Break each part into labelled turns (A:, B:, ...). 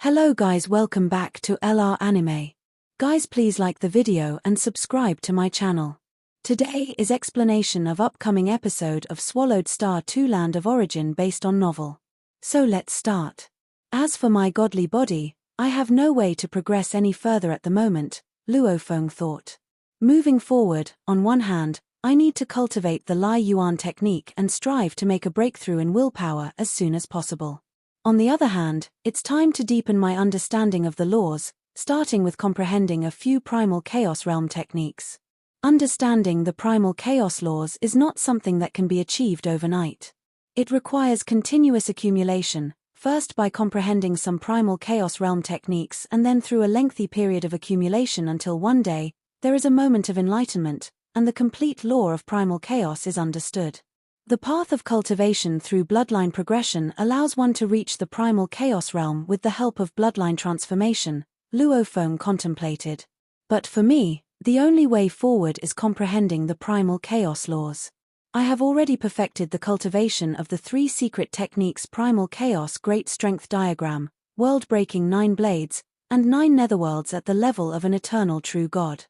A: Hello guys, welcome back to LR Anime. Guys, please like the video and subscribe to my channel. Today is explanation of upcoming episode of Swallowed Star 2 Land of Origin based on novel. So let's start. As for my godly body, I have no way to progress any further at the moment, Luo Feng thought. Moving forward, on one hand, I need to cultivate the Lai Yuan technique and strive to make a breakthrough in willpower as soon as possible. On the other hand, it's time to deepen my understanding of the laws, starting with comprehending a few primal chaos realm techniques. Understanding the primal chaos laws is not something that can be achieved overnight. It requires continuous accumulation, first by comprehending some primal chaos realm techniques and then through a lengthy period of accumulation until one day, there is a moment of enlightenment, and the complete law of primal chaos is understood. The path of cultivation through bloodline progression allows one to reach the primal chaos realm with the help of bloodline transformation, Luo Feng contemplated. But for me, the only way forward is comprehending the primal chaos laws. I have already perfected the cultivation of the 3 secret techniques: primal chaos, great strength diagram, world-breaking 9 blades, and 9 netherworlds at the level of an eternal true god.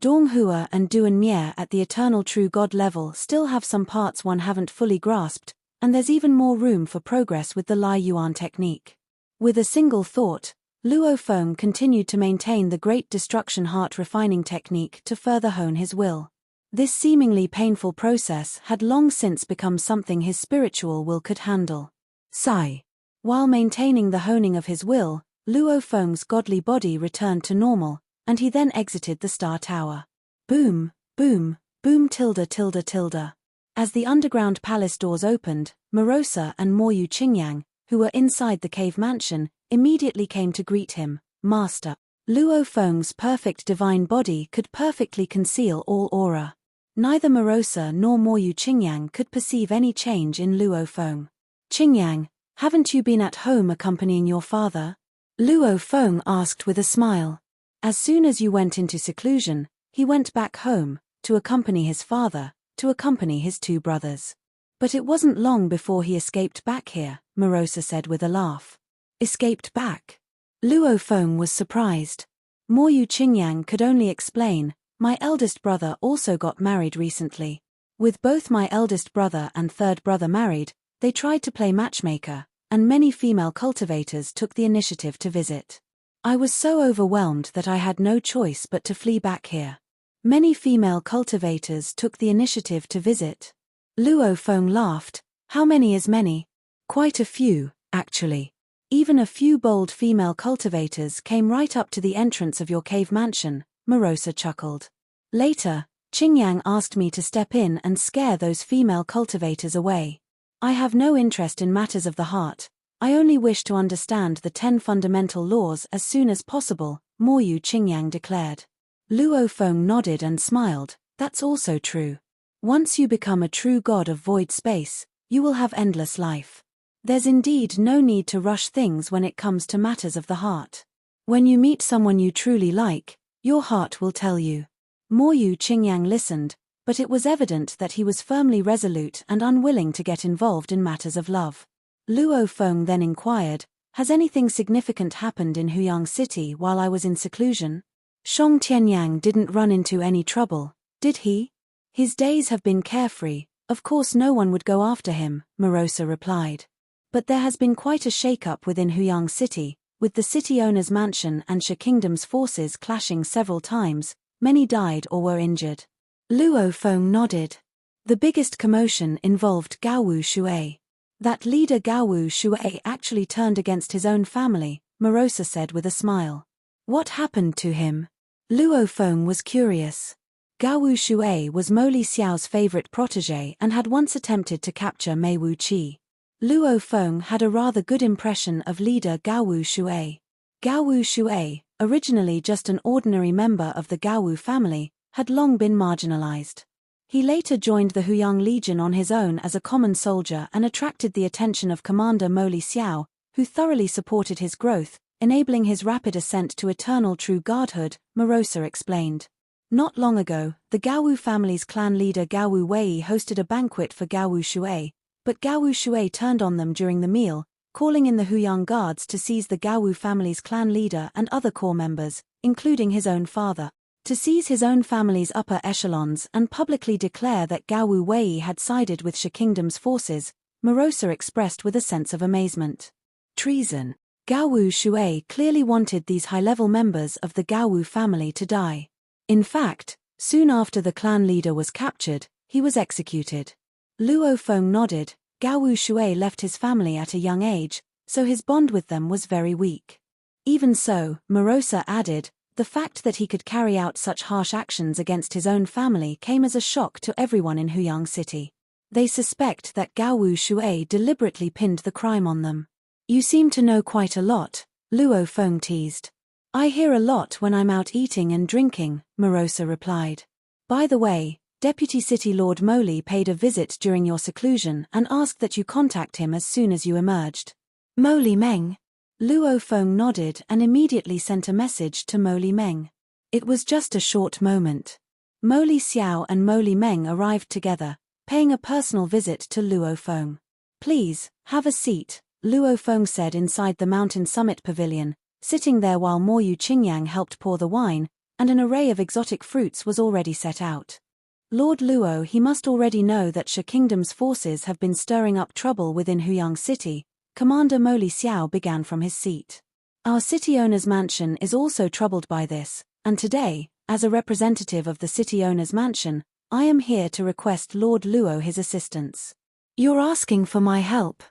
A: Donghua and Duan Mier at the eternal true god level still have some parts one haven't fully grasped, and there's even more room for progress with the Lai Yuan technique. With a single thought, Luo Feng continued to maintain the Great Destruction Heart refining technique to further hone his will. This seemingly painful process had long since become something his spiritual will could handle. Sigh. While maintaining the honing of his will, Luo Feng's godly body returned to normal, and he then exited the Star Tower. Boom, boom, boom tilde tilde tilde. As the underground palace doors opened, Morosa and Moyu Qingyang, who were inside the cave mansion, immediately came to greet him. Master. Luo Feng's perfect divine body could perfectly conceal all aura. Neither Morosa nor Moyu Qingyang could perceive any change in Luo Feng. Qingyang, haven't you been at home accompanying your father? Luo Feng asked with a smile. As soon as you went into seclusion, he went back home, to accompany his father, to accompany his 2 brothers. But it wasn't long before he escaped back here, Morosa said with a laugh. Escaped back? Luo Feng was surprised. Moyu Qingyang could only explain, my eldest brother also got married recently. With both my eldest brother and 3rd brother married, they tried to play matchmaker, and many female cultivators took the initiative to visit. I was so overwhelmed that I had no choice but to flee back here. Many female cultivators took the initiative to visit. Luo Feng laughed. How many is many? Quite a few, actually. Even a few bold female cultivators came right up to the entrance of your cave mansion, Morosa chuckled. Later, Qingyang asked me to step in and scare those female cultivators away. I have no interest in matters of the heart. I only wish to understand the 10 fundamental laws as soon as possible, Moyu Qingyang declared. Luo Feng nodded and smiled. That's also true. Once you become a true god of void space, you will have endless life. There's indeed no need to rush things when it comes to matters of the heart. When you meet someone you truly like, your heart will tell you. Moyu Qingyang listened, but it was evident that he was firmly resolute and unwilling to get involved in matters of love. Luo Feng then inquired, has anything significant happened in Huyang City while I was in seclusion? Shong Tianyang didn't run into any trouble, did he? His days have been carefree, of course no one would go after him, Morosa replied. But there has been quite a shake-up within Huyang City, with the city owner's mansion and Sha Kingdom's forces clashing several times. Many died or were injured. Luo Feng nodded. The biggest commotion involved Gaowu Shui. That leader Gaowu Shui actually turned against his own family, Morosa said with a smile. What happened to him? Luo Feng was curious. Gaowu Shui was Mo Li Xiao's favorite protege and had once attempted to capture Mei Wuqi. Luo Feng had a rather good impression of leader Gaowu Shui. Gaowu Shui, originally just an ordinary member of the Gaowu family, had long been marginalized. He later joined the Huyang Legion on his own as a common soldier and attracted the attention of Commander Mo Li Xiao, who thoroughly supported his growth, enabling his rapid ascent to eternal true godhood, Morosa explained. Not long ago, the Gaowu family's clan leader Gaowu Wei hosted a banquet for Gaowu Shui, but Gaowu Shui turned on them during the meal, calling in the Huyang guards to seize the Gaowu family's clan leader and other core members, including his own father. To seize his own family's upper echelons and publicly declare that Gaowu Wei had sided with Shi Kingdom's forces, Morosa expressed with a sense of amazement. Treason. Gaowu Shui clearly wanted these high-level members of the Gaowu family to die. In fact, soon after the clan leader was captured, he was executed. Luo Feng nodded. Gaowu Shui left his family at a young age, so his bond with them was very weak. Even so, Morosa added, the fact that he could carry out such harsh actions against his own family came as a shock to everyone in Huyang City. They suspect that Gaowu Shui deliberately pinned the crime on them. You seem to know quite a lot, Luo Feng teased. I hear a lot when I'm out eating and drinking, Morosa replied. By the way, Deputy City Lord Moli paid a visit during your seclusion and asked that you contact him as soon as you emerged. Moli Meng? Luo Feng nodded and immediately sent a message to Moli Meng. It was just a short moment. Moli Xiao and Moli Meng arrived together, paying a personal visit to Luo Feng. Please, have a seat, Luo Feng said inside the mountain summit pavilion, sitting there while Mo Yu Qingyang helped pour the wine, and an array of exotic fruits was already set out. Lord Luo, he must already know that Shi Kingdom's forces have been stirring up trouble within Huyang City. Commander Moli Xiao began from his seat. Our city owner's mansion is also troubled by this, and today, as a representative of the city owner's mansion, I am here to request Lord Luo his assistance. You're asking for my help?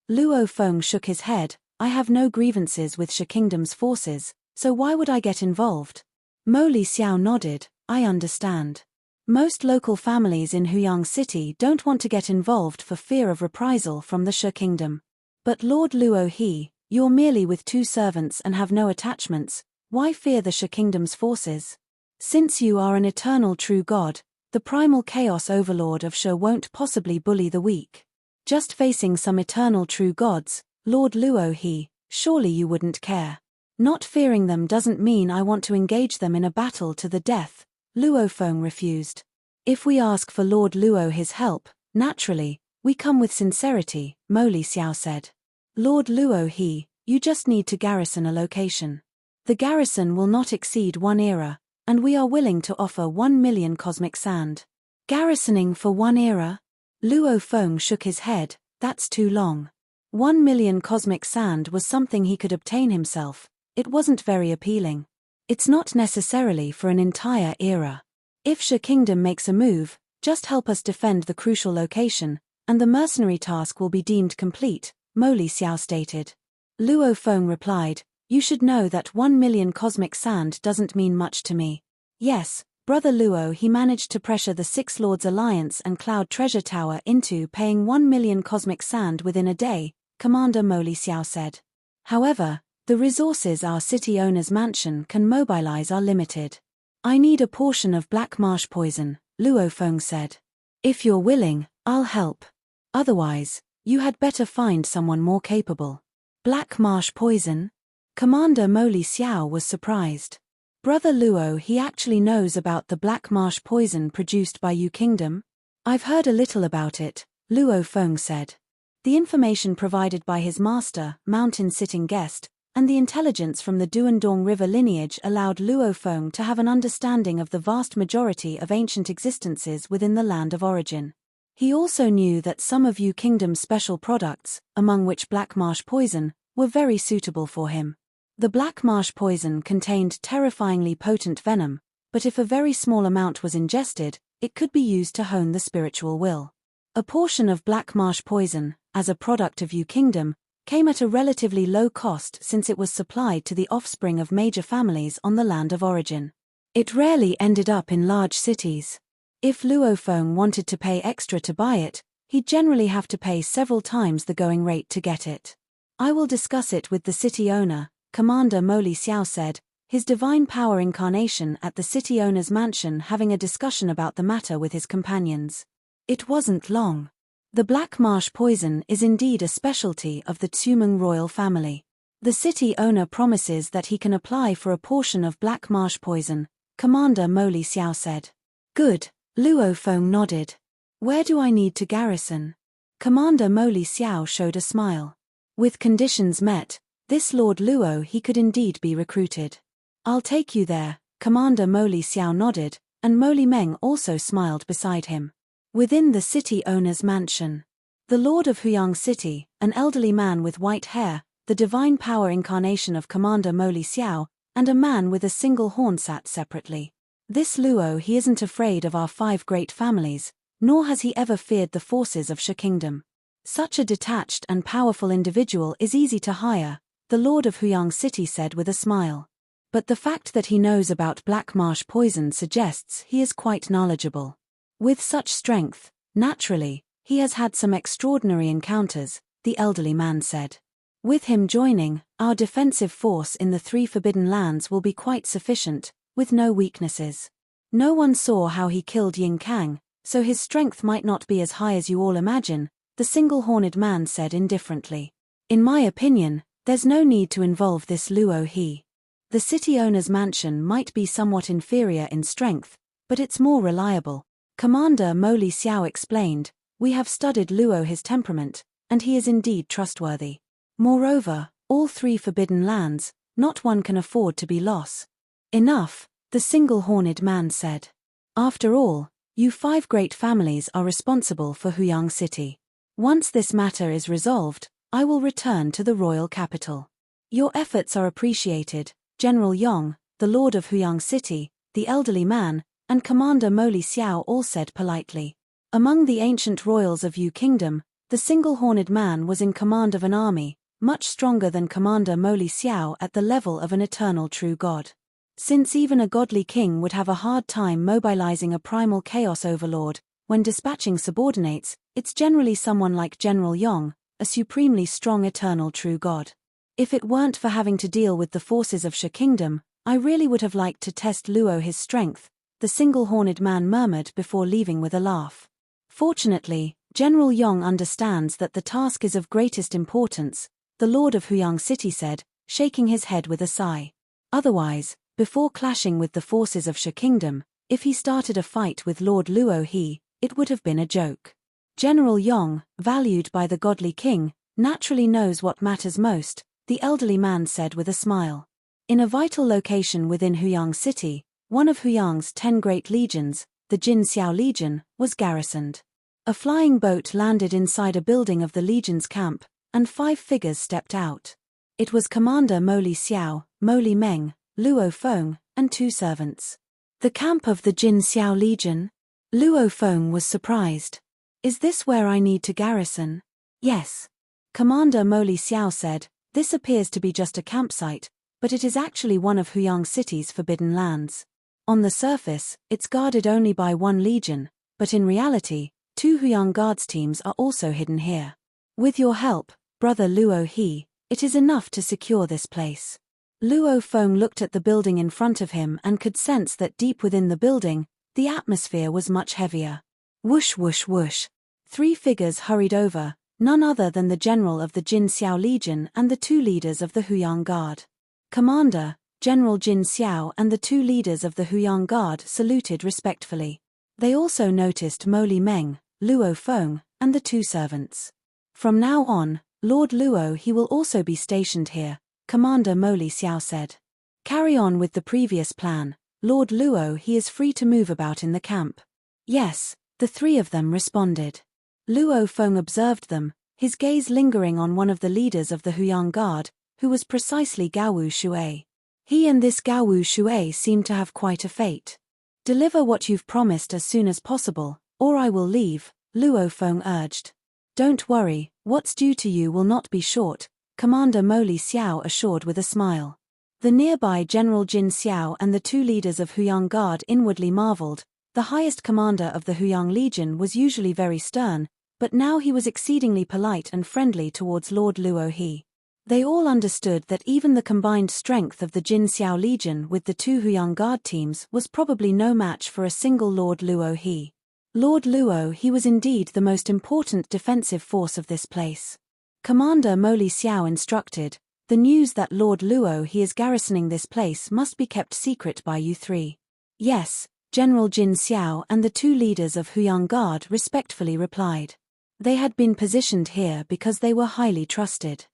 A: Luo Feng shook his head. I have no grievances with Shi Kingdom's forces, so why would I get involved? Moli Xiao nodded. I understand. Most local families in Huyang City don't want to get involved for fear of reprisal from the Shi Kingdom. But Lord Luo you're merely with 2 servants and have no attachments, why fear the Shi Kingdom's forces? Since you are an eternal true god, the primal chaos overlord of Shi won't possibly bully the weak. Just facing some eternal true gods, Lord Luo surely you wouldn't care. Not fearing them doesn't mean I want to engage them in a battle to the death, Luo Feng refused. If we ask for Lord Luo his help, naturally, we come with sincerity, Moli Xiao said. Lord Luo you just need to garrison a location. The garrison will not exceed 1 era, and we are willing to offer 1 million cosmic sand. Garrisoning for 1 era? Luo Feng shook his head, that's too long. 1 million cosmic sand was something he could obtain himself, it wasn't very appealing. It's not necessarily for an entire era. If Shi Kingdom makes a move, just help us defend the crucial location, and the mercenary task will be deemed complete, Moli Xiao stated. Luo Feng replied, you should know that 1 million cosmic sand doesn't mean much to me. Yes, Brother Luo he managed to pressure the 6 Lords Alliance and Cloud Treasure Tower into paying 1 million cosmic sand within a day, Commander Moli Xiao said. However, the resources our city owner's mansion can mobilize are limited. I need a portion of black marsh poison, Luo Feng said. If you're willing, I'll help. Otherwise, you had better find someone more capable. Black marsh poison? Commander Moli Xiao was surprised. Brother Luo he actually knows about the black marsh poison produced by Yu Kingdom? I've heard a little about it, Luo Feng said. The information provided by his master, Mountain Sitting Guest, and the intelligence from the Duandong River lineage allowed Luo Feng to have an understanding of the vast majority of ancient existences within the land of origin. He also knew that some of Yu Kingdom's special products, among which black marsh poison, were very suitable for him. The black marsh poison contained terrifyingly potent venom, but if a very small amount was ingested, it could be used to hone the spiritual will. A portion of black marsh poison, as a product of Yu Kingdom, came at a relatively low cost since it was supplied to the offspring of major families on the land of origin. It rarely ended up in large cities. If Luo Feng wanted to pay extra to buy it, he'd generally have to pay several times the going rate to get it. I will discuss it with the city owner, Commander Moli Xiao said, his divine power incarnation at the city owner's mansion having a discussion about the matter with his companions. It wasn't long. The black marsh poison is indeed a specialty of the Tsumeng royal family. The city owner promises that he can apply for a portion of black marsh poison, Commander Moli Xiao said. Good, Luo Feng nodded. Where do I need to garrison? Commander Moli Xiao showed a smile. With conditions met, this Lord Luo he could indeed be recruited. "I'll take you there," Commander Moli Xiao nodded, and Moli Meng also smiled beside him. Within the city owner's mansion, the Lord of Huyang City, an elderly man with white hair, the divine power incarnation of Commander Moli Xiao, and a man with a single horn sat separately. This Luo he isn't afraid of our 5 great families, nor has he ever feared the forces of Shi Kingdom. Such a detached and powerful individual is easy to hire, the Lord of Huyang City said with a smile. But the fact that he knows about black marsh poison suggests he is quite knowledgeable. With such strength, naturally, he has had some extraordinary encounters, the elderly man said. With him joining, our defensive force in the 3 forbidden lands will be quite sufficient, with no weaknesses. No one saw how he killed Yin Kang, so his strength might not be as high as you all imagine, the single-horned man said indifferently. In my opinion, there's no need to involve this Luo he. The city owner's mansion might be somewhat inferior in strength, but it's more reliable. Commander Moli Xiao explained, "We have studied Luo his temperament, and he is indeed trustworthy. Moreover, all 3 forbidden lands, not one can afford to be lost." "Enough," the single-horned man said. "After all, you 5 great families are responsible for Huyang City. Once this matter is resolved, I will return to the royal capital. Your efforts are appreciated, General Yong, the Lord of Huyang City, the elderly man, and Commander Moli Xiao all said politely. Among the ancient royals of Yu Kingdom, the single-horned man was in command of an army, much stronger than Commander Moli Xiao at the level of an eternal true god. Since even a godly king would have a hard time mobilizing a primal chaos overlord, when dispatching subordinates, it's generally someone like General Yong, a supremely strong eternal true god. If it weren't for having to deal with the forces of Shi Kingdom, I really would have liked to test Luo his strength, the single-horned man murmured before leaving with a laugh. Fortunately, General Yong understands that the task is of greatest importance, the Lord of Huyang City said, shaking his head with a sigh. Otherwise, before clashing with the forces of Shi Kingdom, if he started a fight with Lord Luo he, it would have been a joke. General Yong, valued by the godly king, naturally knows what matters most, the elderly man said with a smile. In a vital location within Huyang City, one of Huyang's 10 great legions, the Jin Xiao Legion, was garrisoned. A flying boat landed inside a building of the legion's camp, and 5 figures stepped out. It was Commander Moli Xiao, Moli Meng, Luo Feng, and 2 servants. The camp of the Jin Xiao Legion? Luo Feng was surprised. "Is this where I need to garrison?" "Yes." Commander Moli Xiao said, "This appears to be just a campsite, but it is actually one of Huyang City's forbidden lands. On the surface, it's guarded only by 1 legion, but in reality, 2 Huyang Guards teams are also hidden here. With your help, Brother Luo he, it is enough to secure this place." Luo Feng looked at the building in front of him and could sense that deep within the building, the atmosphere was much heavier. Whoosh whoosh whoosh. 3 figures hurried over, none other than the general of the Jin Xiao Legion and the 2 leaders of the Huyang Guard. Commander, General Jin Xiao and the 2 leaders of the Huyang Guard saluted respectfully. They also noticed Moli Meng, Luo Feng, and the 2 servants. "From now on, Lord Luo he will also be stationed here," Commander Moli Xiao said. "Carry on with the previous plan, Lord Luo he is free to move about in the camp." "Yes," the 3 of them responded. Luo Feng observed them, his gaze lingering on one of the leaders of the Huyang Guard, who was precisely Gaowu Shui. He and this Gaowu Shui seemed to have quite a fate. "Deliver what you've promised as soon as possible, or I will leave," Luo Feng urged. "Don't worry, what's due to you will not be short," Commander Moli Xiao assured with a smile. The nearby General Jin Xiao and the 2 leaders of Huyang Guard inwardly marveled. The highest commander of the Huyang Legion was usually very stern, but now he was exceedingly polite and friendly towards Lord Luo he. They all understood that even the combined strength of the Jin Xiao Legion with the 2 Huyang Guard teams was probably no match for a single Lord Luo he. Lord Luo he was indeed the most important defensive force of this place. Commander Moli Xiao instructed, "The news that Lord Luo he is garrisoning this place must be kept secret by you 3. "Yes," General Jin Xiao and the 2 leaders of Huyang Guard respectfully replied. They had been positioned here because they were highly trusted.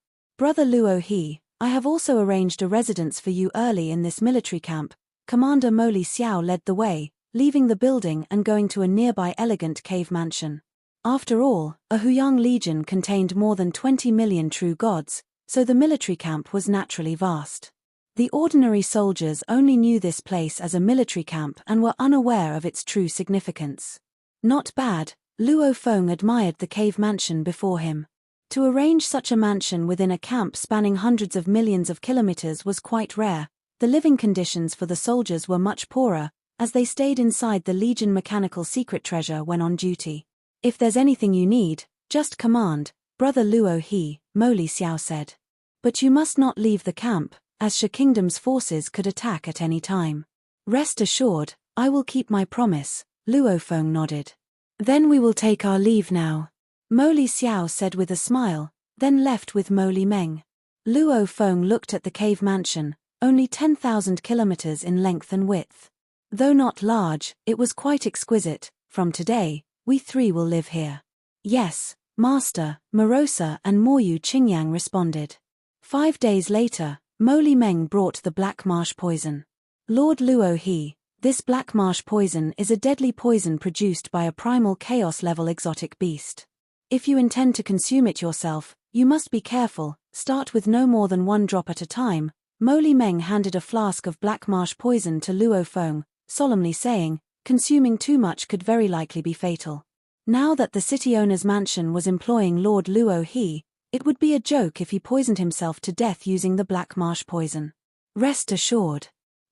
A: Brother Luo He, I have also arranged a residence for you early in this military camp. Commander Moli Xiao led the way, leaving the building and going to a nearby elegant cave mansion. After all, a Huyang legion contained more than 20 million true gods, so the military camp was naturally vast. The ordinary soldiers only knew this place as a military camp and were unaware of its true significance. Not bad, Luo Feng admired the cave mansion before him. To arrange such a mansion within a camp spanning hundreds of millions of kilometers was quite rare. The living conditions for the soldiers were much poorer, as they stayed inside the Legion mechanical secret treasure when on duty. If there's anything you need, just command, Brother Luo He, Moli Xiao said. But you must not leave the camp, as Sha Kingdom's forces could attack at any time. Rest assured, I will keep my promise, Luo Feng nodded. Then we will take our leave now, Moli Xiao said with a smile, then left with Moli Meng. Luo Feng looked at the cave mansion, only 10,000 kilometers in length and width. Though not large, it was quite exquisite. From today, we three will live here. Yes, Master, Morosa and Moyu Qingyang responded. 5 days later, Moli Meng brought the black marsh poison. Lord Luo He, this black marsh poison is a deadly poison produced by a primal chaos-level exotic beast. If you intend to consume it yourself, you must be careful, start with no more than 1 drop at a time. Moli Meng handed a flask of black marsh poison to Luo Feng, solemnly saying, consuming too much could very likely be fatal. Now that the city owner's mansion was employing Lord Luo He, it would be a joke if he poisoned himself to death using the black marsh poison. Rest assured.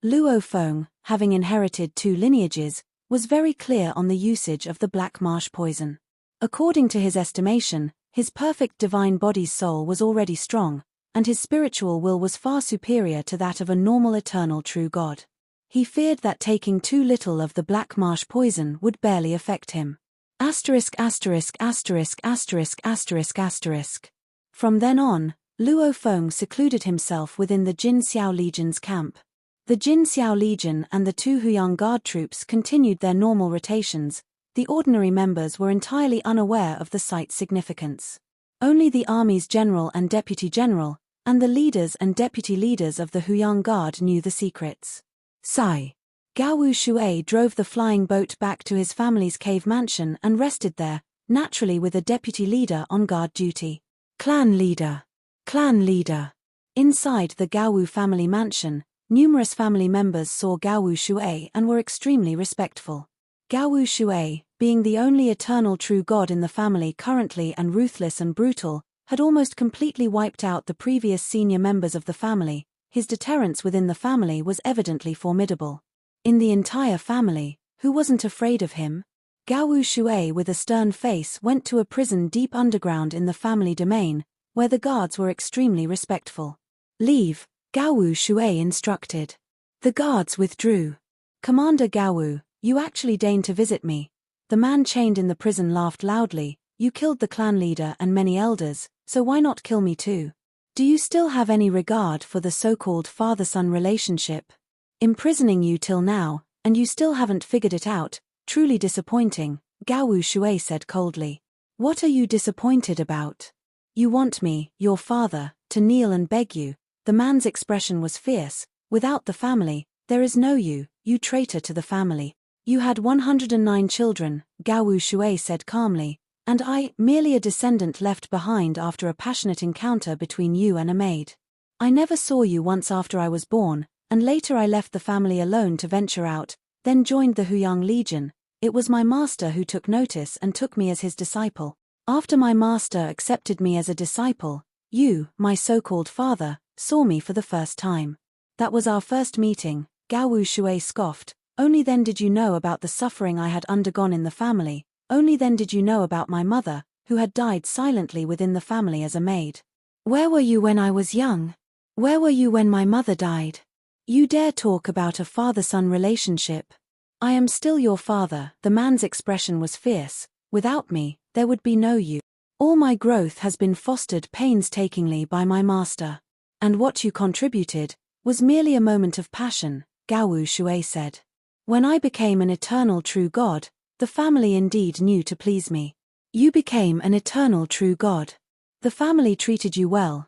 A: Luo Feng, having inherited 2 lineages, was very clear on the usage of the black marsh poison. According to his estimation, his perfect divine body's soul was already strong, and his spiritual will was far superior to that of a normal eternal true god. He feared that taking too little of the black marsh poison would barely affect him. Asterisk asterisk asterisk asterisk asterisk asterisk. From then on, Luo Feng secluded himself within the Jin Xiao Legion's camp. The Jin Xiao Legion and the 2 Huyang Guard troops continued their normal rotations. The ordinary members were entirely unaware of the site's significance. Only the army's general and deputy general, and the leaders and deputy leaders of the Huyang Guard knew the secrets. Sigh. Gao Wu Shui drove the flying boat back to his family's cave mansion and rested there, naturally with a deputy leader on guard duty. Clan leader. Clan leader. Inside the Gao Wu family mansion, numerous family members saw Gao Wu Shui and were extremely respectful. Gao Wu Shui, being the only eternal true god in the family currently and ruthless and brutal, had almost completely wiped out the previous senior members of the family. His deterrence within the family was evidently formidable. In the entire family, who wasn't afraid of him? Gao Wu Shui with a stern face went to a prison deep underground in the family domain, where the guards were extremely respectful. Leave, Gao Wu Shui instructed. The guards withdrew. Commander Gao Wu, you actually deigned to visit me. The man chained in the prison laughed loudly. You killed the clan leader and many elders, so why not kill me too? Do you still have any regard for the so-called father-son relationship? Imprisoning you till now, and you still haven't figured it out, truly disappointing, Gao Wu Shui said coldly. What are you disappointed about? You want me, your father, to kneel and beg you. The man's expression was fierce. Without the family, there is no you traitor to the family. You had 109 children, Gao Wu Shui said calmly, and I, merely a descendant left behind after a passionate encounter between you and a maid. I never saw you once after I was born, and later I left the family alone to venture out, then joined the Huyang Legion. It was my master who took notice and took me as his disciple. After my master accepted me as a disciple, you, my so-called father, saw me for the first time. That was our first meeting, Gao Wu Shui scoffed. Only then did you know about the suffering I had undergone in the family. Only then did you know about my mother, who had died silently within the family as a maid. Where were you when I was young? Where were you when my mother died? You dare talk about a father-son relationship? I am still your father. The man's expression was fierce. Without me, there would be no you. All my growth has been fostered painstakingly by my master. And what you contributed was merely a moment of passion, Gao Wu Shui said. When I became an eternal true god, the family indeed knew to please me. You became an eternal true god. The family treated you well,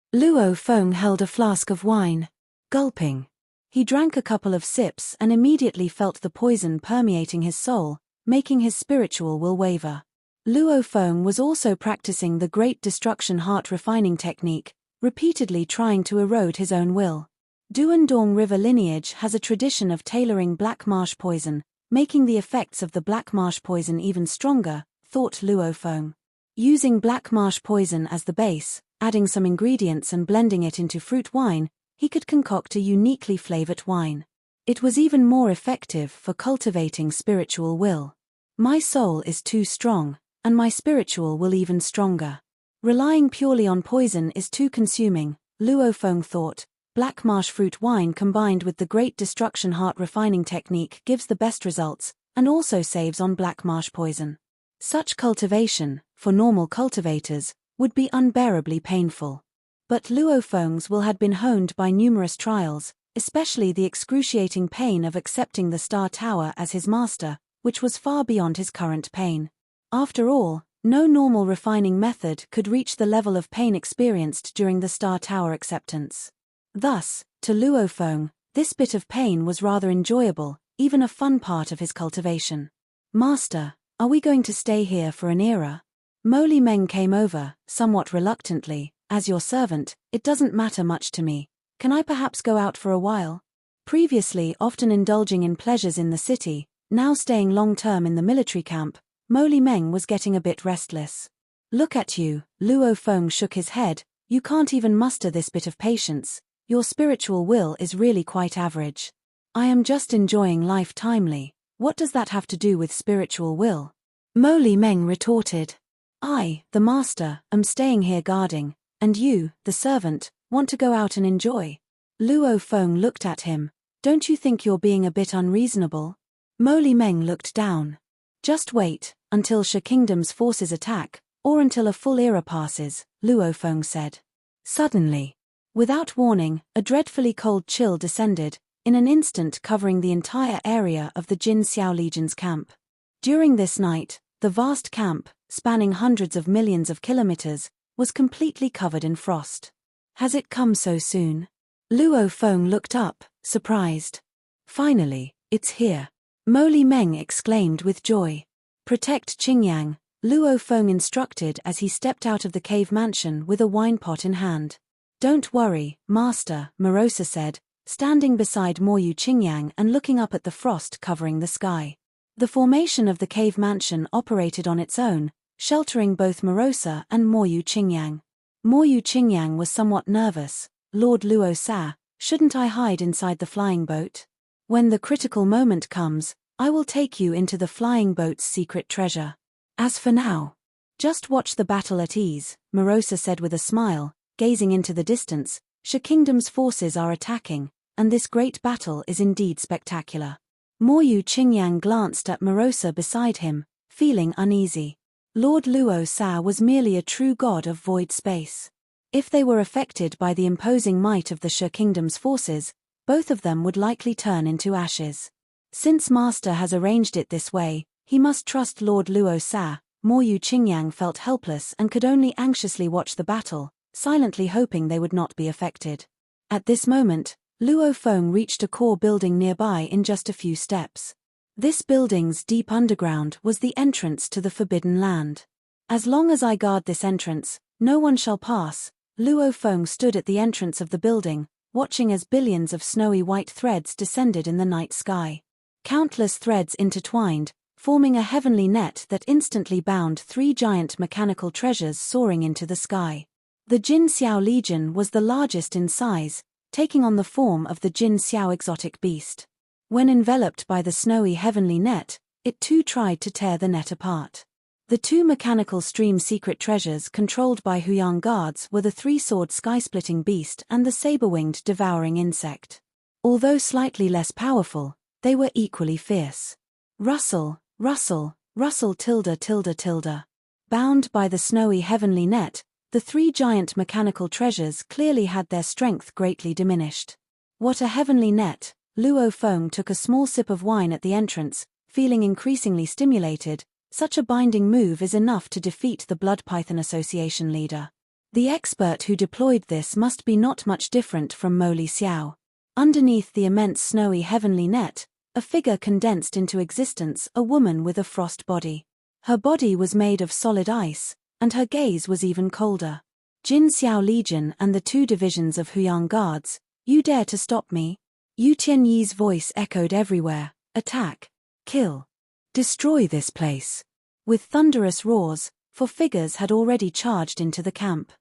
A: Luo Feng held a flask of wine. Gulping. He drank a couple of sips and immediately felt the poison permeating his soul, making his spiritual will waver. Luo Feng was also practicing the Great Destruction heart refining technique, repeatedly trying to erode his own will. Duandong River lineage has a tradition of tailoring black marsh poison, making the effects of the black marsh poison even stronger, thought Luo Feng. Using black marsh poison as the base, adding some ingredients and blending it into fruit wine, he could concoct a uniquely flavored wine. It was even more effective for cultivating spiritual will. My soul is too strong. and my spiritual will even stronger. Relying purely on poison is too consuming, Luo Feng thought. Black marsh fruit wine combined with the great destruction heart refining technique gives the best results, and also saves on black marsh poison. Such cultivation, for normal cultivators, would be unbearably painful. But Luo Feng's will had been honed by numerous trials, especially the excruciating pain of accepting the Star Tower as his master, which was far beyond his current pain. After all, no normal refining method could reach the level of pain experienced during the Star Tower acceptance. Thus, to Luo Feng, this bit of pain was rather enjoyable, even a fun part of his cultivation. Master, are we going to stay here for an era? Mo Li Meng came over, somewhat reluctantly. As your servant, it doesn't matter much to me. Can I perhaps go out for a while? Previously often indulging in pleasures in the city, now staying long-term in the military camp, Mo Li Meng was getting a bit restless. Look at you, Luo Feng shook his head, you can't even muster this bit of patience. Your spiritual will is really quite average. I am just enjoying life timely. What does that have to do with spiritual will? Mo Li Meng retorted. I, the master, am staying here guarding, and you, the servant, want to go out and enjoy. Luo Feng looked at him. Don't you think you're being a bit unreasonable? Mo Li Meng looked down. Just wait, until Shi Kingdom's forces attack, or until a full era passes, Luo Feng said. Suddenly, without warning, a dreadfully cold chill descended, in an instant covering the entire area of the Jin Xiao Legion's camp. During this night, the vast camp, spanning hundreds of millions of kilometers, was completely covered in frost. Has it come so soon? Luo Feng looked up, surprised. Finally, it's here. Mo Li Meng exclaimed with joy. Protect Qingyang, Luo Feng instructed as he stepped out of the cave mansion with a wine pot in hand. Don't worry, master, Morosa said, standing beside Moyu Qingyang and looking up at the frost covering the sky. The formation of the cave mansion operated on its own, sheltering both Morosa and Moyu Qingyang. Moyu Qingyang was somewhat nervous. Lord Luo Sa, shouldn't I hide inside the flying boat? When the critical moment comes, I will take you into the flying boat's secret treasure. As for now, just watch the battle at ease, Morosa said with a smile, gazing into the distance. Shi Kingdom's forces are attacking, and this great battle is indeed spectacular. Moyu Qingyang glanced at Morosa beside him, feeling uneasy. Lord Luo Sa was merely a true god of void space. If they were affected by the imposing might of the Shi Kingdom's forces, both of them would likely turn into ashes. Since Master has arranged it this way, he must trust Lord Luo Sa. Moyu Qingyang felt helpless and could only anxiously watch the battle, silently hoping they would not be affected. At this moment, Luo Feng reached a core building nearby in just a few steps. This building's deep underground was the entrance to the Forbidden Land. As long as I guard this entrance, no one shall pass. Luo Feng stood at the entrance of the building, watching as billions of snowy white threads descended in the night sky. Countless threads intertwined, forming a heavenly net that instantly bound three giant mechanical treasures soaring into the sky. The Jin Xiao Legion was the largest in size, taking on the form of the Jin Xiao exotic beast. When enveloped by the snowy heavenly net, it too tried to tear the net apart. The two mechanical stream secret treasures controlled by Huyang guards were the three-sword sky-splitting beast and the saber-winged devouring insect. Although slightly less powerful, they were equally fierce. Rustle, rustle, rustle tilde tilde tilde. Bound by the snowy heavenly net, the three giant mechanical treasures clearly had their strength greatly diminished. What a heavenly net! Luo Feng took a small sip of wine at the entrance, feeling increasingly stimulated. Such a binding move is enough to defeat the Blood Python Association leader. The expert who deployed this must be not much different from Mo Li Xiao. Underneath the immense snowy heavenly net, a figure condensed into existence, a woman with a frost body. Her body was made of solid ice, and her gaze was even colder. Jin Xiao Legion and the two divisions of Huyang guards, you dare to stop me? Yu Tianyi's voice echoed everywhere. Attack. Kill. Destroy this place. With thunderous roars, for figures had already charged into the camp.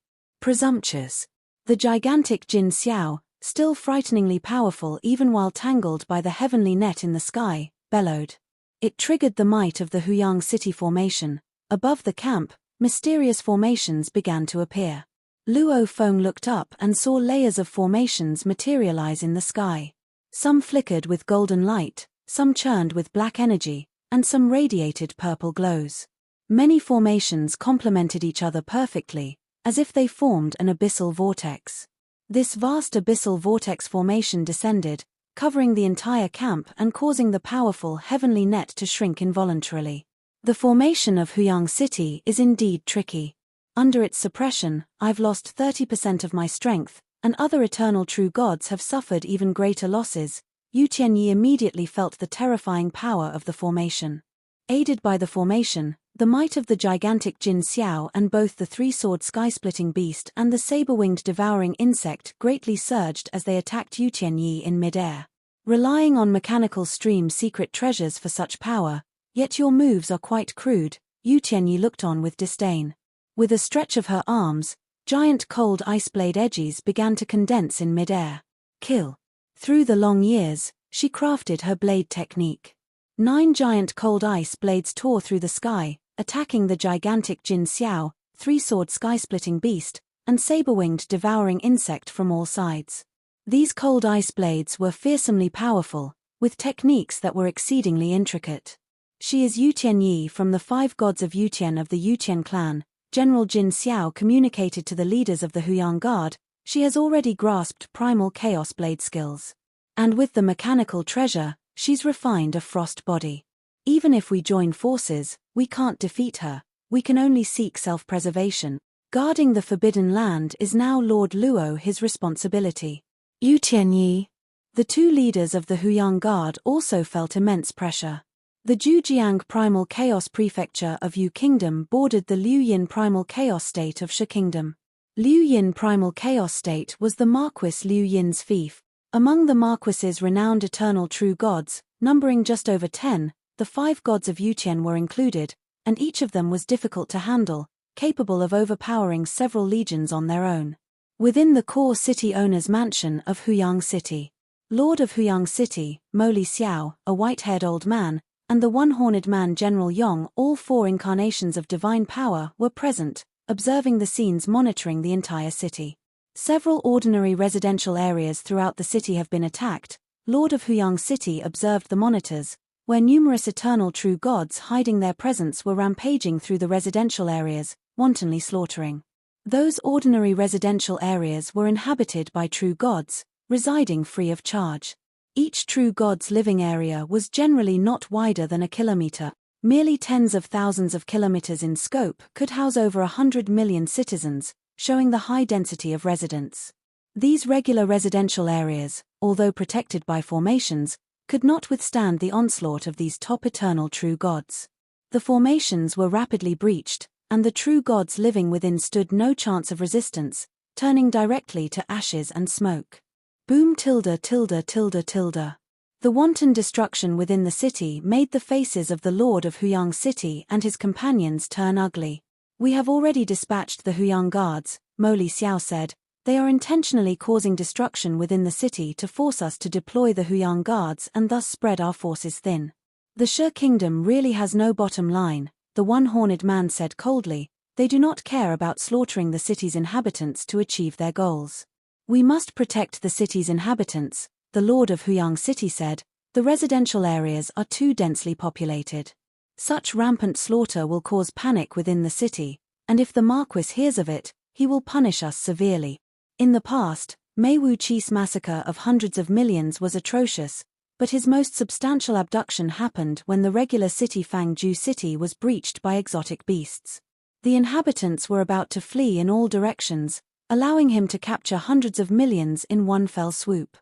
A: Presumptuous. The gigantic Jin Xiao, still frighteningly powerful even while tangled by the heavenly net in the sky, bellowed. It triggered the might of the Huyang city formation, Above the camp, mysterious formations began to appear. Luo Feng looked up and saw layers of formations materialize in the sky. Some flickered with golden light, some churned with black energy, and some radiated purple glows. Many formations complemented each other perfectly, as if they formed an abyssal vortex. This vast abyssal vortex formation descended, covering the entire camp and causing the powerful heavenly net to shrink involuntarily. The formation of Huyang City is indeed tricky. Under its suppression, I've lost 30% of my strength, and other eternal true gods have suffered even greater losses. Yu Tianyi immediately felt the terrifying power of the formation. Aided by the formation, the might of the gigantic Jin Xiao and both the three-sword sky-splitting beast and the saber-winged devouring insect greatly surged as they attacked Yu Tianyi in mid-air. Relying on mechanical stream secret treasures for such power, yet your moves are quite crude, Yu Tianyi looked on with disdain. With a stretch of her arms, giant cold ice blade edges began to condense in mid-air. Kill. Through the long years, she crafted her blade technique. 9 giant cold ice blades tore through the sky, attacking the gigantic Jin Xiao, three-sword sky-splitting beast, and saber-winged devouring insect from all sides. These cold ice blades were fearsomely powerful, with techniques that were exceedingly intricate. She is Yu Tianyi from the 5 gods of Yutian of the Yutian clan. General Jin Xiao communicated to the leaders of the Huyang Guard, she has already grasped primal chaos blade skills. And with the mechanical treasure, she's refined a frost body. Even if we join forces, we can't defeat her, we can only seek self-preservation. Guarding the Forbidden Land is now Lord Luo his responsibility. Yu Tianyi. The 2 leaders of the Huyang Guard also felt immense pressure. The Zhujiang Primal Chaos Prefecture of Yu Kingdom bordered the Liu Yin Primal Chaos State of Shi Kingdom. Liu Yin Primal Chaos State was the Marquis Liu Yin's fief. Among the Marquis's renowned eternal true gods, numbering just over 10, the 5 gods of Yutian were included, and each of them was difficult to handle, capable of overpowering several legions on their own. Within the core city owner's mansion of Huyang City, Lord of Huyang City, Mo Li Xiao, a white-haired old man, and the one-horned man General Yong, all 4 incarnations of divine power, were present, observing the scenes monitoring the entire city. Several ordinary residential areas throughout the city have been attacked. Lord of Huyang City observed the monitors, where numerous eternal true gods hiding their presence were rampaging through the residential areas, wantonly slaughtering. Those ordinary residential areas were inhabited by true gods, residing free of charge. Each true god's living area was generally not wider than a kilometer. Merely tens of thousands of kilometers in scope could house over 100 million citizens, showing the high density of residents. These regular residential areas, although protected by formations, could not withstand the onslaught of these top eternal true gods. The formations were rapidly breached, and the true gods living within stood no chance of resistance, turning directly to ashes and smoke. Boom tilde tilde tilde tilde. The wanton destruction within the city made the faces of the Lord of Huyang City and his companions turn ugly. We have already dispatched the Huyang Guards, Mo Li Xiao said. They are intentionally causing destruction within the city to force us to deploy the Huyang Guards and thus spread our forces thin. The Shi Kingdom really has no bottom line, the one-horned man said coldly. They do not care about slaughtering the city's inhabitants to achieve their goals. We must protect the city's inhabitants, the Lord of Huyang City said. The residential areas are too densely populated. Such rampant slaughter will cause panic within the city, and if the Marquis hears of it, he will punish us severely. In the past, Mei Wuqi's massacre of hundreds of millions was atrocious, but his most substantial abduction happened when the regular city Fangzhou City was breached by exotic beasts. The inhabitants were about to flee in all directions, allowing him to capture hundreds of millions in one fell swoop.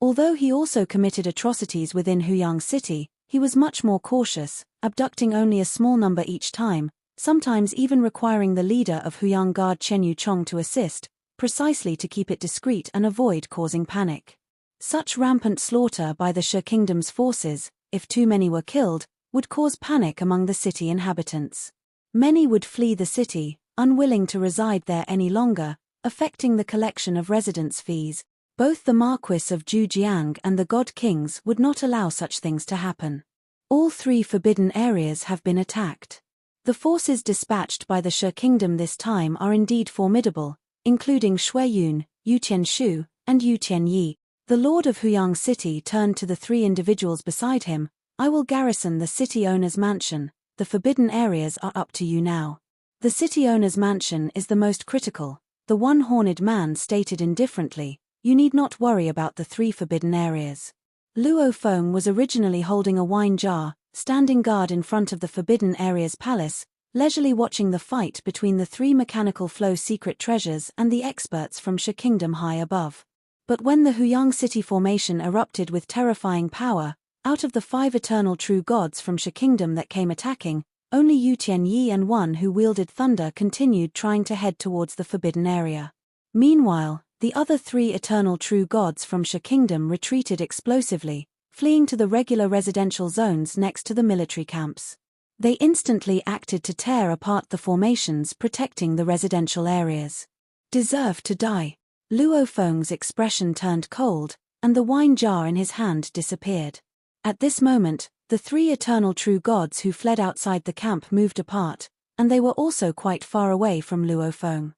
A: Although he also committed atrocities within Huyang City, he was much more cautious, abducting only a small number each time, sometimes even requiring the leader of Huyang Guard Chen Yuchong to assist, precisely to keep it discreet and avoid causing panic. Such rampant slaughter by the Shi Kingdom's forces, if too many were killed, would cause panic among the city inhabitants. Many would flee the city, unwilling to reside there any longer, affecting the collection of residence fees. Both the Marquis of Zhujiang and the God Kings would not allow such things to happen. All 3 forbidden areas have been attacked. The forces dispatched by the Shi kingdom this time are indeed formidable, including Shui Yun, Yu Tianshu, and Yu Tianyi. The lord of Huyang City turned to the three individuals beside him. I will garrison the city owner's mansion. The forbidden areas are up to you now. The city owner's mansion is the most critical. The one-horned man stated indifferently, you need not worry about the three forbidden areas. Luo Feng was originally holding a wine jar, standing guard in front of the forbidden area's palace, leisurely watching the fight between the three mechanical flow secret treasures and the experts from Shi Kingdom high above. But when the Huyang City formation erupted with terrifying power, out of the 5 eternal true gods from Shi Kingdom that came attacking, only Yu Tianyi and one who wielded thunder continued trying to head towards the forbidden area. Meanwhile, the other 3 eternal true gods from Shi Kingdom retreated explosively, fleeing to the regular residential zones next to the military camps. They instantly acted to tear apart the formations protecting the residential areas. Deserve to die. Luo Feng's expression turned cold, and the wine jar in his hand disappeared. At this moment, the 3 eternal true gods who fled outside the camp moved apart, and they were also quite far away from Luo Feng.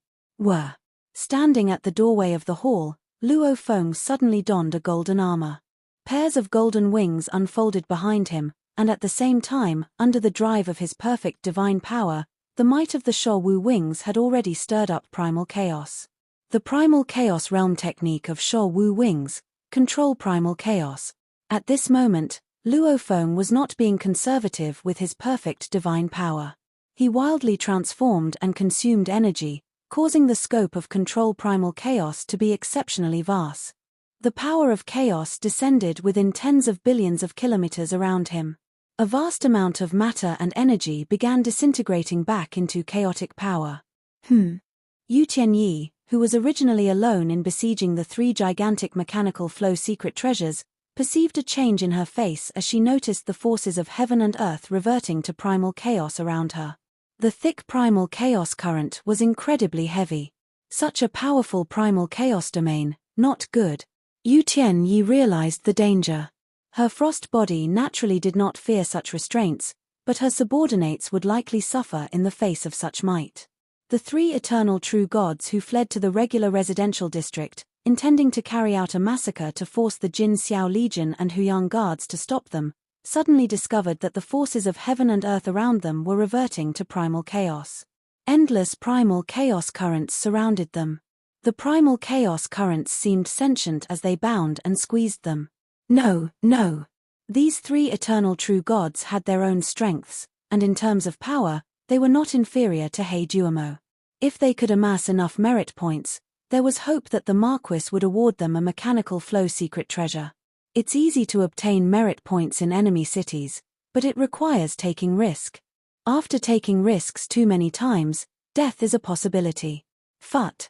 A: Standing at the doorway of the hall, Luo Feng suddenly donned a golden armor. Pairs of golden wings unfolded behind him, and at the same time, under the drive of his perfect divine power, the might of the Sho Wu wings had already stirred up primal chaos. The primal chaos realm technique of Sho Wu wings, control primal chaos. At this moment, Luo Feng was not being conservative with his perfect divine power. He wildly transformed and consumed energy, causing the scope of control primal chaos to be exceptionally vast. The power of chaos descended within tens of billions of kilometers around him. A vast amount of matter and energy began disintegrating back into chaotic power. Yu Tianyi, who was originally alone in besieging the 3 gigantic mechanical flow secret treasures, perceived a change in her face as she noticed the forces of heaven and earth reverting to primal chaos around her. The thick primal chaos current was incredibly heavy. Such a powerful primal chaos domain, not good. Yu Tianyi realized the danger. Her frost body naturally did not fear such restraints, but her subordinates would likely suffer in the face of such might. The 3 eternal true gods who fled to the regular residential district, intending to carry out a massacre to force the Jin Xiao Legion and Huyang guards to stop them, suddenly discovered that the forces of heaven and earth around them were reverting to primal chaos. Endless primal chaos currents surrounded them. The primal chaos currents seemed sentient as they bound and squeezed them. No. These 3 eternal true gods had their own strengths, and in terms of power, they were not inferior to He Duomo. If they could amass enough merit points, there was hope that the Marquis would award them a mechanical flow secret treasure. It's easy to obtain merit points in enemy cities, but it requires taking risk. After taking risks too many times, death is a possibility. Fut.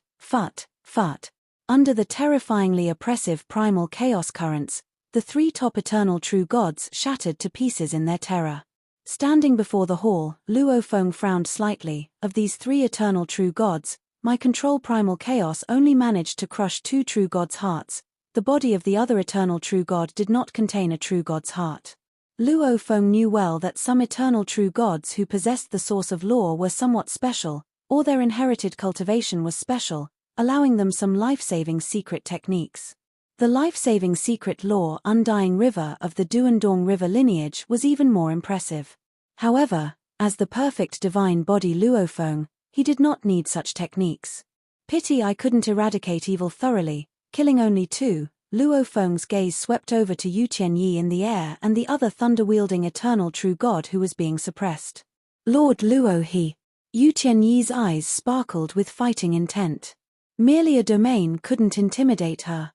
A: Under the terrifyingly oppressive primal chaos currents, the 3 top eternal true gods shattered to pieces in their terror. Standing before the hall, Luo Feng frowned slightly. Of these 3 eternal true gods, my control primal chaos only managed to crush 2 true gods' hearts. The body of the other eternal true god did not contain a true god's heart. Luo Feng knew well that some eternal true gods who possessed the source of law were somewhat special, or their inherited cultivation was special, allowing them some life-saving secret techniques. The life-saving secret law Undying River of the Duandong River lineage was even more impressive. However, as the perfect divine body Luo Feng, he did not need such techniques. Pity I couldn't eradicate evil thoroughly, killing only 2. Luo Feng's gaze swept over to Yu Tianyi in the air and the other thunder-wielding eternal true god who was being suppressed. Lord Luo Yu Tianyi's eyes sparkled with fighting intent. Merely a domain couldn't intimidate her.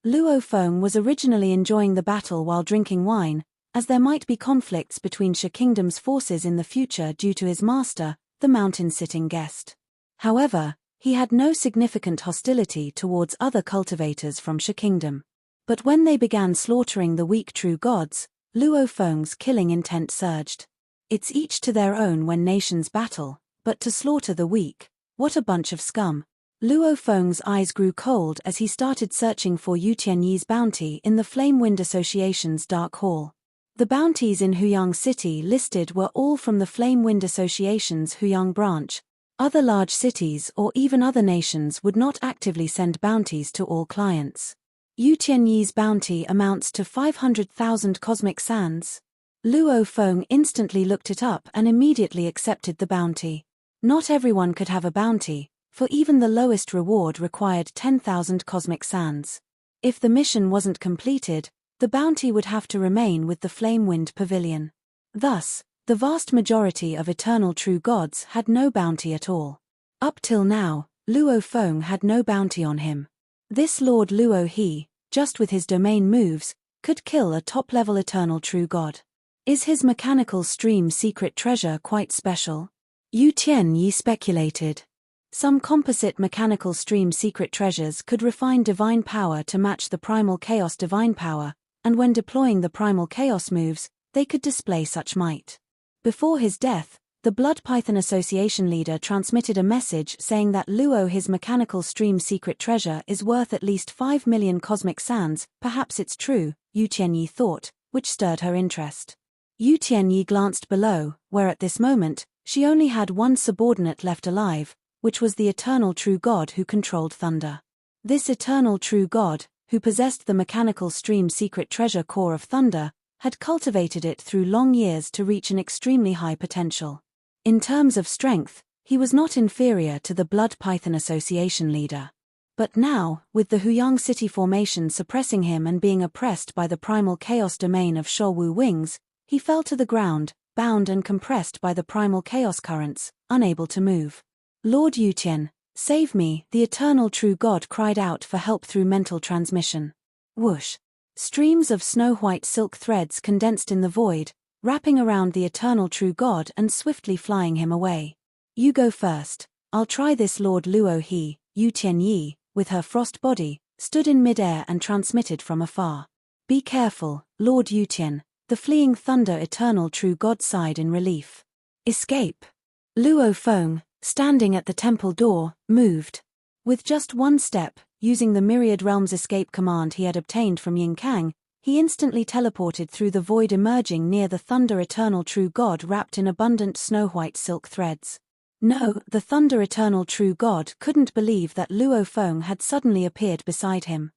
A: Luo Feng was originally enjoying the battle while drinking wine, as there might be conflicts between Shi Kingdom's forces in the future due to his master, the mountain-sitting guest. However, he had no significant hostility towards other cultivators from Shi Kingdom. But when they began slaughtering the weak true gods, Luo Feng's killing intent surged. It's each to their own when nations battle, but to slaughter the weak, what a bunch of scum. Luo Feng's eyes grew cold as he started searching for Yu Tianyi's bounty in the Flame Wind Association's dark hall. The bounties in Huyang City listed were all from the Flame Wind Association's Huyang branch. Other large cities or even other nations would not actively send bounties to all clients. Yu Tianyi's bounty amounts to 500,000 cosmic sands. Luo Feng instantly looked it up and immediately accepted the bounty. Not everyone could have a bounty, for even the lowest reward required 10,000 cosmic sands. If the mission wasn't completed, the bounty would have to remain with the Flame Wind Pavilion. Thus, the vast majority of eternal true gods had no bounty at all. Up till now, Luo Feng had no bounty on him. This Lord Luo He, just with his domain moves, could kill a top-level eternal true god. Is his mechanical stream secret treasure quite special? Yu Tianyi speculated. Some composite mechanical stream secret treasures could refine divine power to match the primal chaos divine power, and when deploying the primal chaos moves, they could display such might. Before his death, the Blood Python Association leader transmitted a message saying that Luo His mechanical stream secret treasure is worth at least 5 million cosmic sands. Perhaps it's true, Yu Tianyi thought, which stirred her interest. Yu Tianyi glanced below, where at this moment, she only had one subordinate left alive, which was the eternal true god who controlled thunder. This eternal true god, who possessed the mechanical stream secret treasure core of thunder, had cultivated it through long years to reach an extremely high potential. In terms of strength, he was not inferior to the Blood Python Association leader. But now, with the Huyang City formation suppressing him and being oppressed by the primal chaos domain of Shouwu Wings, he fell to the ground, bound and compressed by the primal chaos currents, unable to move. Lord Yutian, save me, the eternal true god cried out for help through mental transmission. Whoosh! Streams of snow-white silk threads condensed in the void, wrapping around the eternal true god and swiftly flying him away. You go first, I'll try this. Lord Luo He, Yu Tianyi, with her frost body, stood in midair and transmitted from afar. Be careful, Lord Yutian, the fleeing thunder eternal true god sighed in relief. Escape! Luo Feng, standing at the temple door, moved. With just one step, using the Myriad Realms escape command he had obtained from Yin Kang, he instantly teleported through the void, emerging near the thunder eternal true god wrapped in abundant snow-white silk threads. No, the thunder eternal true god couldn't believe that Luo Feng had suddenly appeared beside him.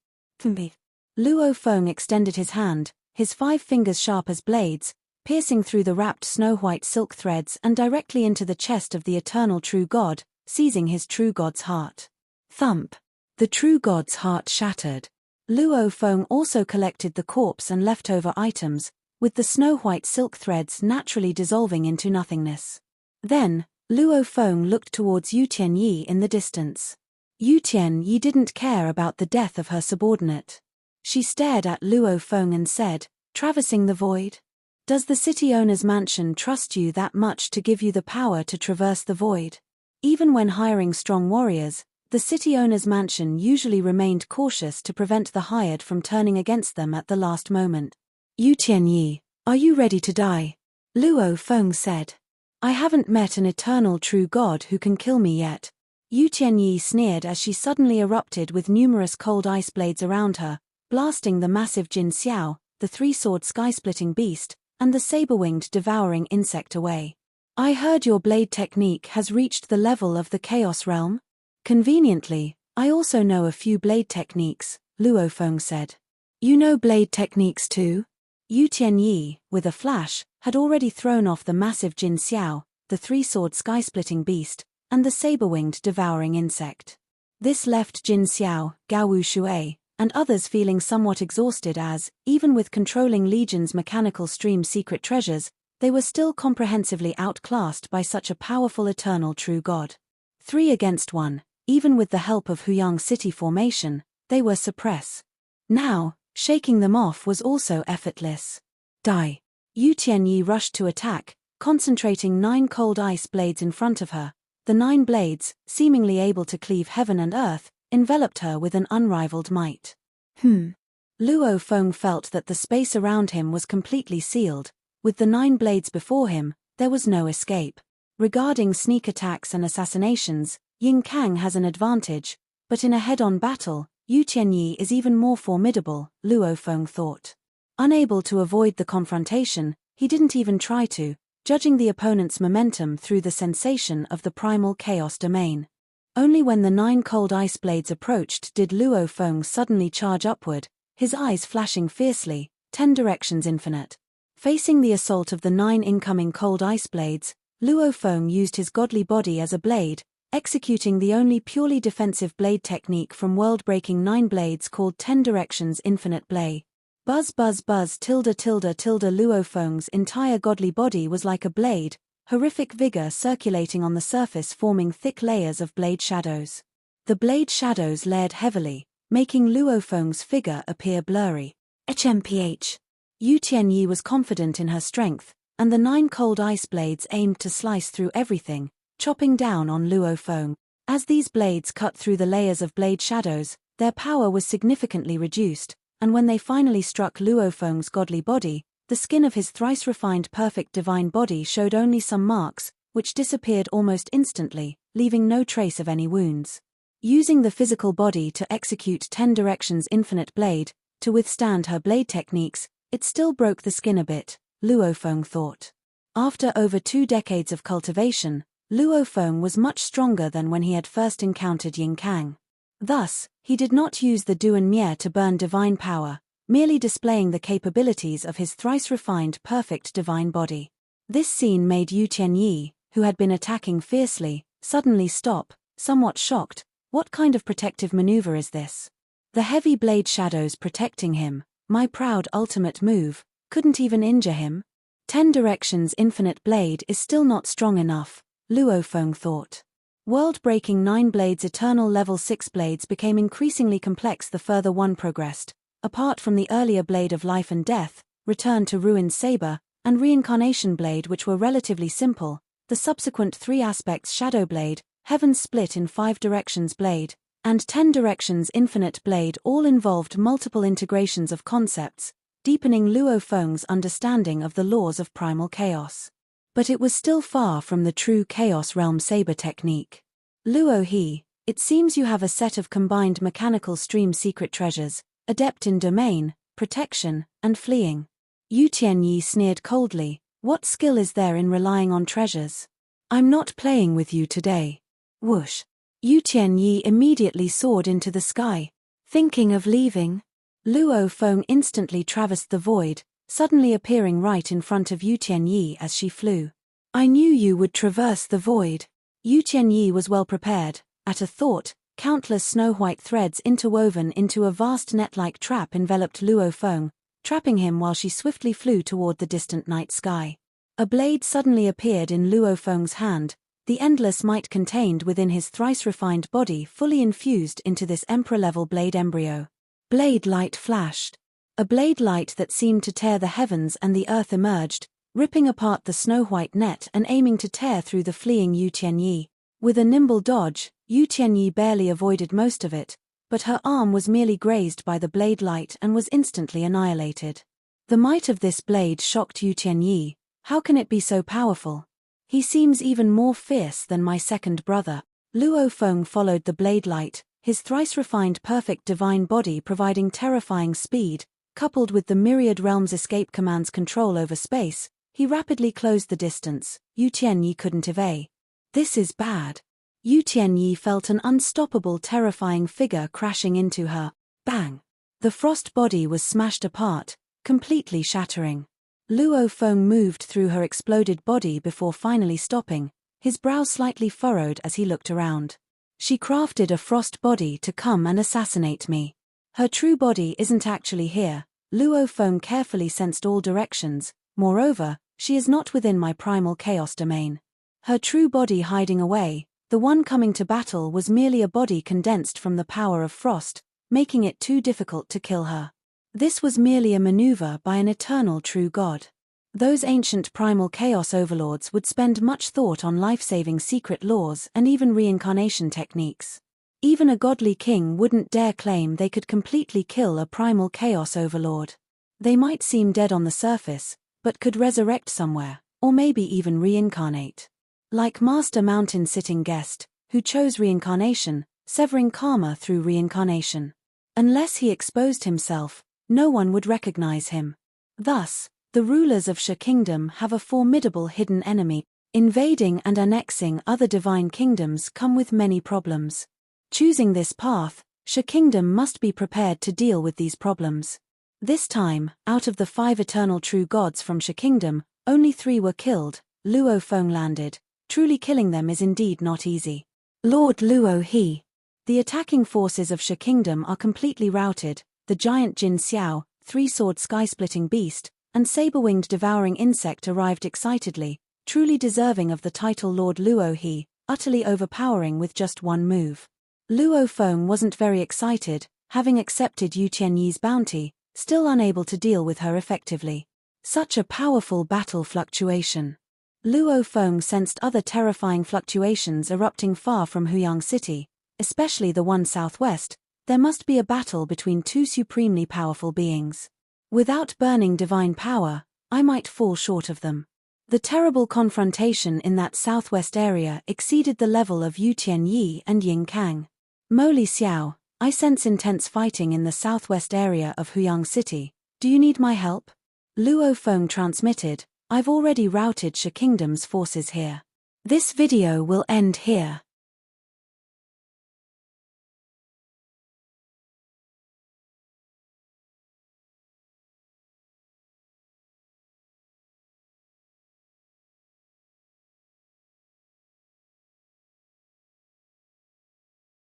A: Luo Feng extended his hand, his 5 fingers sharp as blades, piercing through the wrapped snow-white silk threads and directly into the chest of the eternal true god, seizing his true god's heart. Thump! The true god's heart shattered. Luo Feng also collected the corpse and leftover items, with the snow-white silk threads naturally dissolving into nothingness. Then, Luo Feng looked towards Yu Tianyi in the distance. Yu Tianyi didn't care about the death of her subordinate. She stared at Luo Feng and said, traversing the void? Does the city owner's mansion trust you that much to give you the power to traverse the void? Even when hiring strong warriors, the city owner's mansion usually remained cautious to prevent the hired from turning against them at the last moment. Yu Tianyi, are you ready to die? Luo Feng said. I haven't met an eternal true god who can kill me yet. Yu Tianyi sneered as she suddenly erupted with numerous cold ice blades around her, blasting the massive Jin Xiao, the 3-sword sky-splitting beast, and the saber-winged devouring insect away. I heard your blade technique has reached the level of the Chaos Realm? Conveniently, I also know a few blade techniques, Luo Feng said. You know blade techniques too? Yu Tianyi, with a flash, had already thrown off the massive Jin Xiao, the 3-sword sky-splitting beast, and the saber-winged devouring insect. This left Jin Xiao, Gaowu Shui, and others feeling somewhat exhausted as, even with controlling Legion's mechanical stream secret treasures, they were still comprehensively outclassed by such a powerful eternal true god. 3 against 1, even with the help of Huyang City formation, they were suppressed. Now, shaking them off was also effortless. Die! Yu Tianyi rushed to attack, concentrating 9 cold ice blades in front of her. The 9 blades, seemingly able to cleave heaven and earth, enveloped her with an unrivaled might. Luo Feng felt that the space around him was completely sealed. With the 9 blades before him, there was no escape. Regarding sneak attacks and assassinations, Yin Kang has an advantage, but in a head-on battle, Yu Tianyi is even more formidable, Luo Feng thought. Unable to avoid the confrontation, he didn't even try to, judging the opponent's momentum through the sensation of the primal chaos domain. Only when the 9 cold ice blades approached did Luo Feng suddenly charge upward, his eyes flashing fiercely, 10 directions infinite. Facing the assault of the 9 incoming cold ice blades, Luo Feng used his godly body as a blade, executing the only purely defensive blade technique from world-breaking 9 blades called 10 directions infinite blade. Buzz buzz buzz tilde tilde tilde. Luo Feng's entire godly body was like a blade, horrific vigor circulating on the surface, forming thick layers of blade shadows. The blade shadows layered heavily, making Luo Feng's figure appear blurry. HMPH. Yu Tianyi was confident in her strength, and the 9 cold ice blades aimed to slice through everything, chopping down on Luo Feng. As these blades cut through the layers of blade shadows, their power was significantly reduced, and when they finally struck Luo Feng's godly body, the skin of his thrice-refined perfect divine body showed only some marks, which disappeared almost instantly, leaving no trace of any wounds. Using the physical body to execute 10 directions infinite blade, to withstand her blade techniques, it still broke the skin a bit, Luo Feng thought. After over 2 decades of cultivation, Luo Feng was much stronger than when he had first encountered Yin Kang. Thus, he did not use the Duan Mie to burn divine power, merely displaying the capabilities of his thrice-refined perfect divine body. This scene made Yu Tianyi, who had been attacking fiercely, suddenly stop, somewhat shocked. What kind of protective maneuver is this? The heavy blade shadows protecting him, my proud ultimate move, couldn't even injure him? 10 directions infinite blade is still not strong enough, Luo Feng thought. World-breaking 9 blades eternal level 6 blades became increasingly complex the further one progressed. Apart from the earlier blade of life and death, return to ruined saber, and reincarnation blade which were relatively simple, the subsequent 3 aspects shadow blade, heaven split in 5 directions blade, and 10 directions infinite blade all involved multiple integrations of concepts, deepening Luo Feng's understanding of the laws of primal chaos. But it was still far from the true Chaos Realm saber technique. Luo He, it seems you have a set of combined mechanical stream secret treasures, adept in domain, protection, and fleeing. Yu Tianyi sneered coldly, what skill is there in relying on treasures? I'm not playing with you today. Whoosh. Yu Tianyi immediately soared into the sky. Thinking of leaving? Luo Feng instantly traversed the void, suddenly appearing right in front of Yu Tianyi as she flew. I knew you would traverse the void. Yu Tianyi was well prepared. At a thought, countless snow-white threads interwoven into a vast net-like trap enveloped Luo Feng, trapping him while she swiftly flew toward the distant night sky. A blade suddenly appeared in Luo Feng's hand, the endless might contained within his thrice-refined body fully infused into this emperor-level blade embryo. Blade light flashed. A blade light that seemed to tear the heavens and the earth emerged, ripping apart the snow-white net and aiming to tear through the fleeing Yu Tianyi. With a nimble dodge, Yu Tianyi barely avoided most of it, but her arm was merely grazed by the blade light and was instantly annihilated. The might of this blade shocked Yu Tianyi. How can it be so powerful? He seems even more fierce than my second brother. Luo Feng followed the blade light, his thrice-refined perfect divine body providing terrifying speed. Coupled with the myriad realms' escape commands control over space, he rapidly closed the distance. Yu Tianyi couldn't evade. This is bad. Yu Tianyi felt an unstoppable terrifying figure crashing into her. Bang! The frost body was smashed apart, completely shattering. Luo Feng moved through her exploded body before finally stopping, his brow slightly furrowed as he looked around. She crafted a frost body to come and assassinate me. Her true body isn't actually here. Luo Feng carefully sensed all directions. Moreover, she is not within my primal chaos domain. Her true body hiding away, the one coming to battle was merely a body condensed from the power of frost, making it too difficult to kill her. This was merely a maneuver by an eternal true god. Those ancient primal chaos overlords would spend much thought on life-saving secret laws and even reincarnation techniques. Even a godly king wouldn't dare claim they could completely kill a primal chaos overlord. They might seem dead on the surface, but could resurrect somewhere, or maybe even reincarnate. Like Master Mountain Sitting Guest, who chose reincarnation, severing karma through reincarnation. Unless he exposed himself, no one would recognize him. Thus, the rulers of Sha Kingdom have a formidable hidden enemy. Invading and annexing other divine kingdoms come with many problems. Choosing this path, Sha Kingdom must be prepared to deal with these problems. This time, out of the 5 eternal true gods from Sha Kingdom, only 3 were killed. Luo Feng landed. Truly killing them is indeed not easy. Lord Luo He. The attacking forces of Sha Kingdom are completely routed. The giant Jin Xiao, 3-sword sky-splitting beast, and saber-winged devouring insect arrived excitedly, truly deserving of the title Lord Luo He, utterly overpowering with just one move. Luo Feng wasn't very excited, having accepted Yu Tianyi's bounty, still unable to deal with her effectively. Such a powerful battle fluctuation. Luo Feng sensed other terrifying fluctuations erupting far from Huyang City, especially the one southwest. There must be a battle between 2 supremely powerful beings. Without burning divine power, I might fall short of them. The terrible confrontation in that southwest area exceeded the level of Yu Tianyi and Ying Kang. Mo Li Xiao, I sense intense fighting in the southwest area of Huyang City. Do you need my help? Luo Feng transmitted, I've already routed Sha Kingdom's forces here. This video will end here.